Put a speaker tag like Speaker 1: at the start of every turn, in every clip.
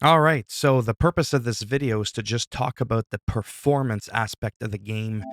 Speaker 1: All right, so the purpose of this video is to just talk about the performance aspect of the game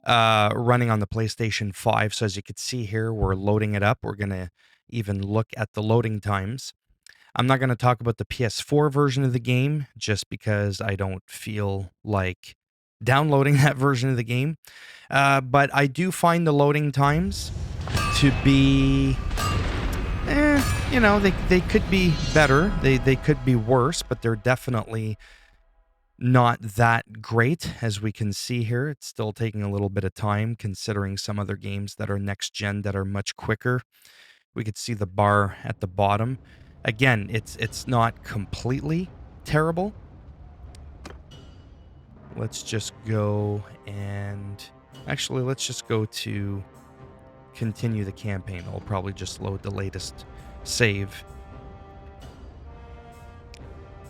Speaker 1: running on the PlayStation 5. So as you can see here, we're loading it up. We're going to even look at the loading times. I'm not going to talk about the PS4 version of the game just because I don't feel like downloading that version of the game. But I do find the loading times to be they could be better. They could be worse, but they're definitely not that great. As we can see here, it's still taking a little bit of time considering some other games that are next gen that are much quicker. We could see the bar at the bottom. Again, it's not completely terrible. Let's just go and actually let's just go to continue the campaign. I'll probably just load the latest save.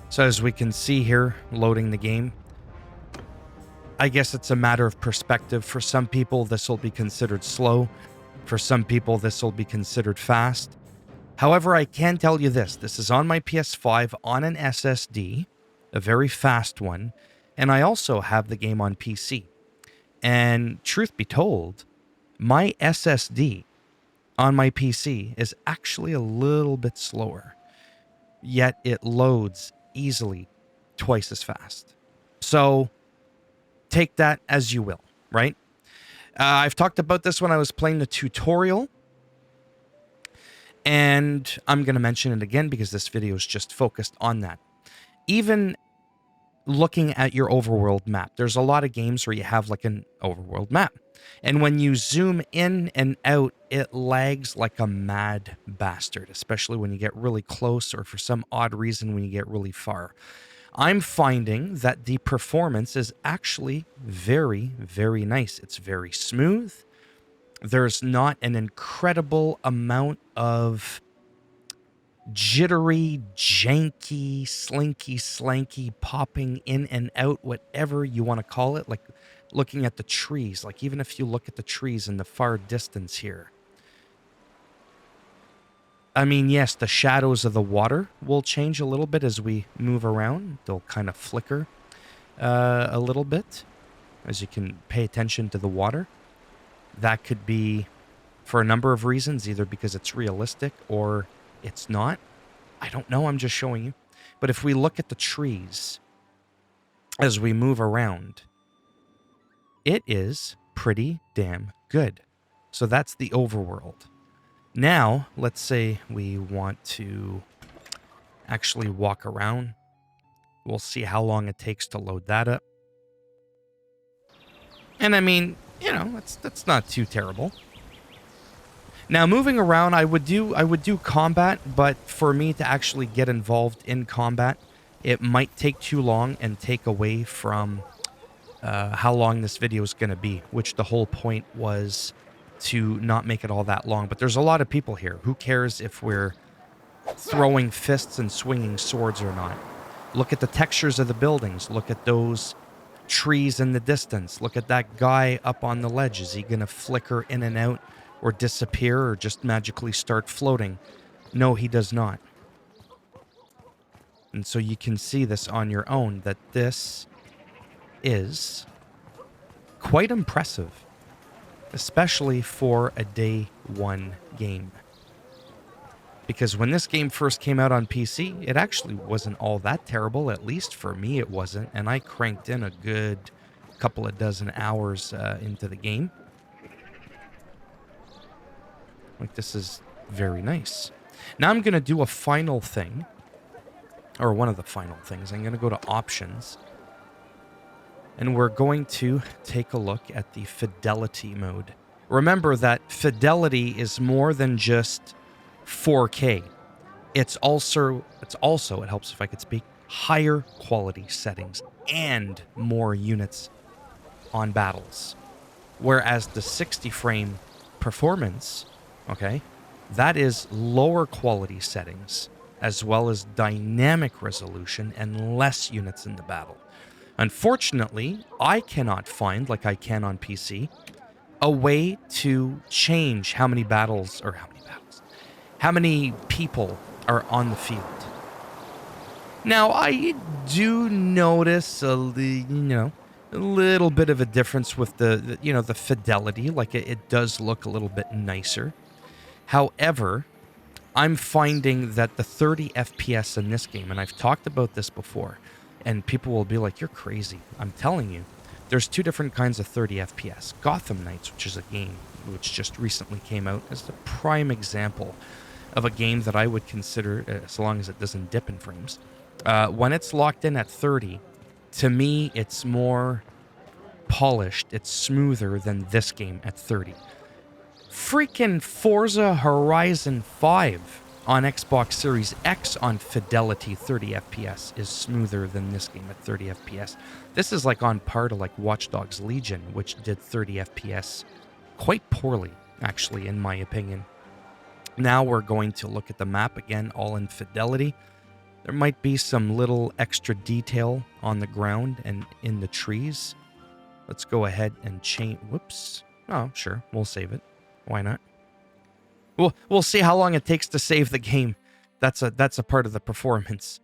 Speaker 1: So as we can see here, loading the game, I guess it's a matter of perspective. For some people, this will be considered slow. For some people, this will be considered fast. However, I can tell you this. This is on my PS5 on an SSD, a very fast one, and I also have the game on PC. And truth be told, my SSD on my PC is actually a little bit slower, yet it loads easily twice as fast. So take that as you will, right? I've talked about this when I was playing the tutorial, and I'm going to mention it again because this video is just focused on that. Even looking at your overworld map, there's a lot of games where you have like an overworld map. And when you zoom in and out, it lags like a mad bastard, especially when you get really close or for some odd reason when you get really far. I'm finding that the performance is actually very, very nice. It's very smooth. There's not an incredible amount of jittery, janky, slinky, slanky, popping in and out, whatever you want to call it. Like looking at the trees, like even if you look at the trees in the far distance here. I mean, yes, the shadows of the water will change a little bit as we move around. They'll kind of flicker a little bit as you can pay attention to the water. That could be for a number of reasons, either because it's realistic or it's not. I don't know, I'm just showing you. But if we look at the trees as we move around, it is pretty damn good. So that's the overworld. Now, let's say we want to actually walk around. We'll see how long it takes to load that up. And I mean, you know, that's not too terrible. Now, moving around, I would do combat, but for me to actually get involved in combat, it might take too long and take away from how long this video is going to be, which the whole point was to not make it all that long. But there's a lot of people here. Who cares if we're throwing fists and swinging swords or not? Look at the textures of the buildings. Look at those trees in the distance. Look at that guy up on the ledge. Is he going to flicker in and out or disappear or just magically start floating? No, he does not. And so you can see this on your own, that this is quite impressive, especially for a day one game. Because when this game first came out on PC, it actually wasn't all that terrible. At least for me, it wasn't. And I cranked in a good couple of dozen hours into the game. Like, this is very nice. Now I'm going to do a final thing, or one of the final things. I'm going to go to options, and we're going to take a look at the Fidelity mode. Remember that Fidelity is more than just 4K. It's also, it helps if I could speak, higher quality settings and more units on battles. Whereas the 60 frame performance, okay, that is lower quality settings as well as dynamic resolution and less units in the battle. Unfortunately, I cannot find, like I can on PC, a way to change how many people are on the field. Now, I do notice a little bit of a difference with the fidelity. Like it does look a little bit nicer. However, I'm finding that the 30 FPS in this game, and I've talked about this before, and people will be like, "You're crazy." I'm telling you, there's two different kinds of 30 FPS. Gotham Knights, which is a game which just recently came out, is the prime example of a game that I would consider, as long as it doesn't dip in frames. When it's locked in at 30, to me, it's more polished, it's smoother than this game at 30. Freaking Forza Horizon 5 on Xbox Series X on Fidelity 30 FPS is smoother than this game at 30 FPS. This is like on par to like Watch Dogs Legion, which did 30 FPS quite poorly, actually, in my opinion. Now we're going to look at the map again, all in Fidelity. There might be some little extra detail on the ground and in the trees. Let's go ahead and change. Whoops. Oh, sure. We'll save it. Why not? We'll see how long it takes to save the game. That's a part of the performance.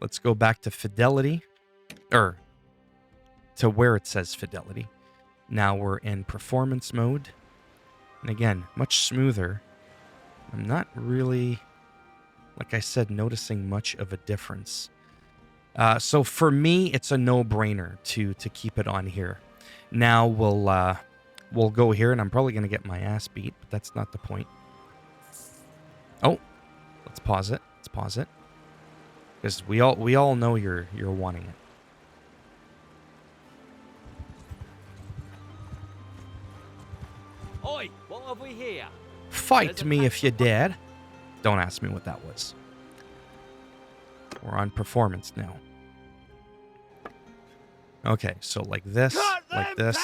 Speaker 1: Let's go back to Fidelity. Or to where it says Fidelity. Now we're in performance mode. And again, much smoother. I'm not really, like I said, noticing much of a difference. So for me, it's a no-brainer to keep it on here. Now we'll go here, and I'm probably going to get my ass beat, but that's not the point. Oh, let's pause it. Let's pause it. Because we all know you're wanting it.
Speaker 2: Oi, what have we here?
Speaker 1: Fight me if you dare. Don't ask me what that was. We're on performance now. Okay, so like this, like this.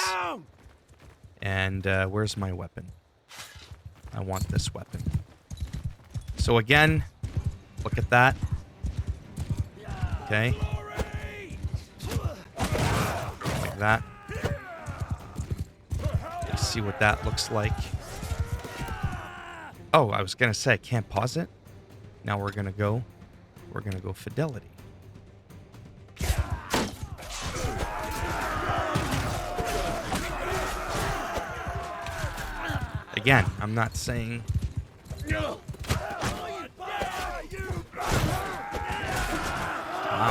Speaker 1: And where's my weapon? I want this weapon. So again, look at that. Okay. Like that. Let's see what that looks like. Oh, I was going to say I can't pause it. Now we're going to go Fidelity. Again, I'm not saying... Wow,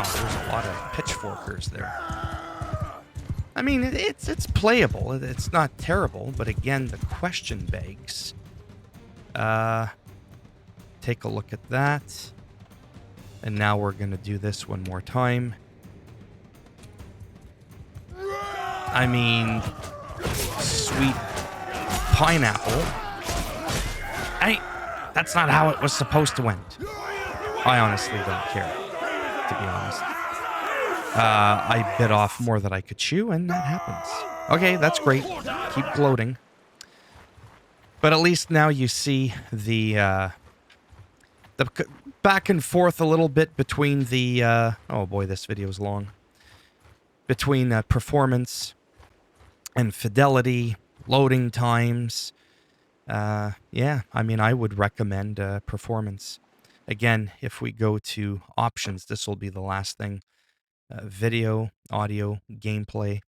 Speaker 1: there's a lot of pitchforkers there. I mean, it's playable. It's not terrible, but again, the question begs... take a look at that. And now we're going to do this one more time. I mean, sweet pineapple. That's not how it was supposed to end. I honestly don't care, to be honest. I bit off more than I could chew, and that happens. Okay, that's great. Keep gloating. But at least now you see the back and forth a little bit between the... oh boy, this video is long. Between performance and fidelity, loading times. Yeah, I mean, I would recommend performance. Again, if we go to options, this will be the last thing. Video, audio, gameplay,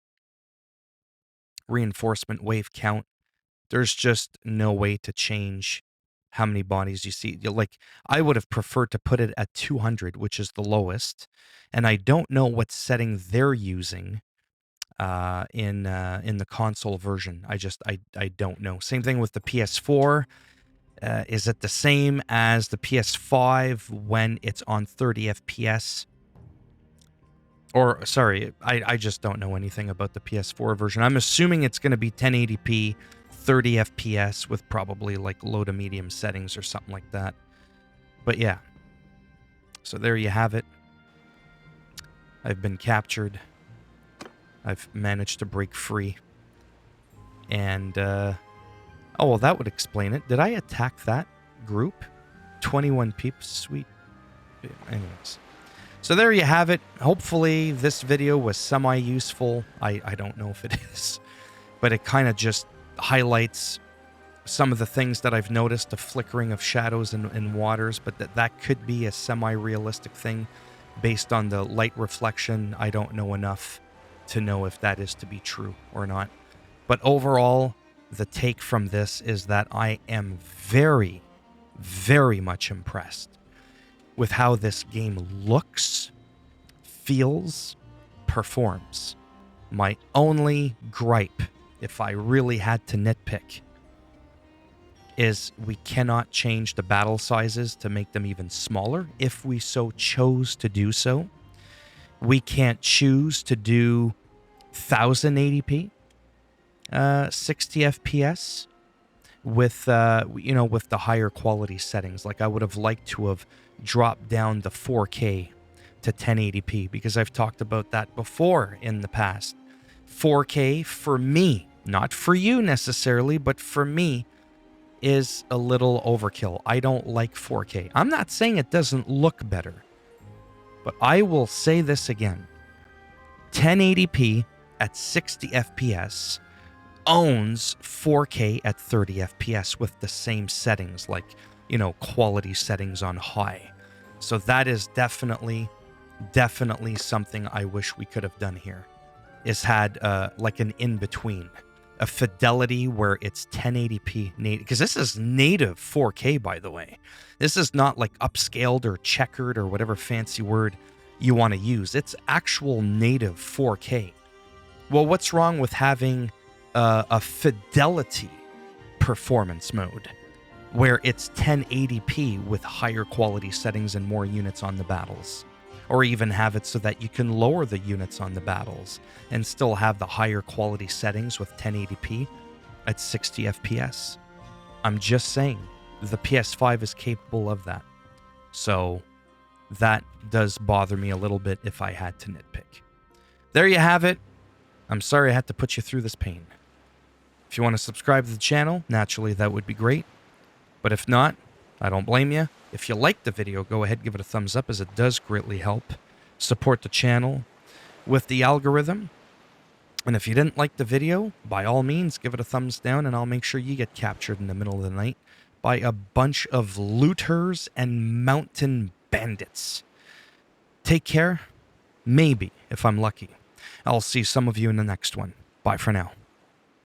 Speaker 1: reinforcement, wave count. There's just no way to change how many bodies you see. Like, I would have preferred to put it at 200, which is the lowest. And I don't know what setting they're using in the console version. I don't know. Same thing with the PS4. Is it the same as the PS5 when it's on 30 FPS? Or, sorry, I just don't know anything about the PS4 version. I'm assuming it's going to be 1080p, 30 FPS with probably like low to medium settings or something like that. But yeah. So there you have it. I've been captured. I've managed to break free. And, oh, well, that would explain it. Did I attack that group? 21 people. Sweet. Anyways. So there you have it. Hopefully this video was semi-useful. I don't know if it is. But it kind of just highlights some of the things that I've noticed, the flickering of shadows in waters, but that could be a semi-realistic thing Based on the light reflection, I don't know enough to know if that is to be true or not. But overall, the take from this is that I am very, very much impressed with how this game looks, feels, performs. My only gripe, if I really had to nitpick, is we cannot change the battle sizes to make them even smaller if we so chose to do so. We can't choose to do 1080p, 60 FPS with with the higher quality settings. Like I would have liked to have dropped down the 4K to 1080p because I've talked about that before in the past. 4K for me, not for you necessarily, but for me is a little overkill. I don't like 4K. I'm not saying it doesn't look better, but I will say this again. 1080p at 60 FPS owns 4K at 30 FPS with the same settings, like, quality settings on high. So that is definitely something I wish we could have done here, is had like an in-between. A Fidelity where it's 1080p native, because this is native 4K, by the way. This is not like upscaled or checkered or whatever fancy word you want to use. It's actual native 4K. Well, what's wrong with having a Fidelity performance mode where it's 1080p with higher quality settings and more units on the battles? Or even have it so that you can lower the units on the battles and still have the higher quality settings with 1080p at 60 FPS. I'm just saying, the PS5 is capable of that. So that does bother me a little bit if I had to nitpick. There you have it. I'm sorry I had to put you through this pain. If you want to subscribe to the channel, naturally that would be great. But if not, I don't blame you. If you liked the video, go ahead and give it a thumbs up, as it does greatly help support the channel with the algorithm. And if you didn't like the video, by all means, give it a thumbs down, and I'll make sure you get captured in the middle of the night by a bunch of looters and mountain bandits. Take care. Maybe, if I'm lucky, I'll see some of you in the next one. Bye for now.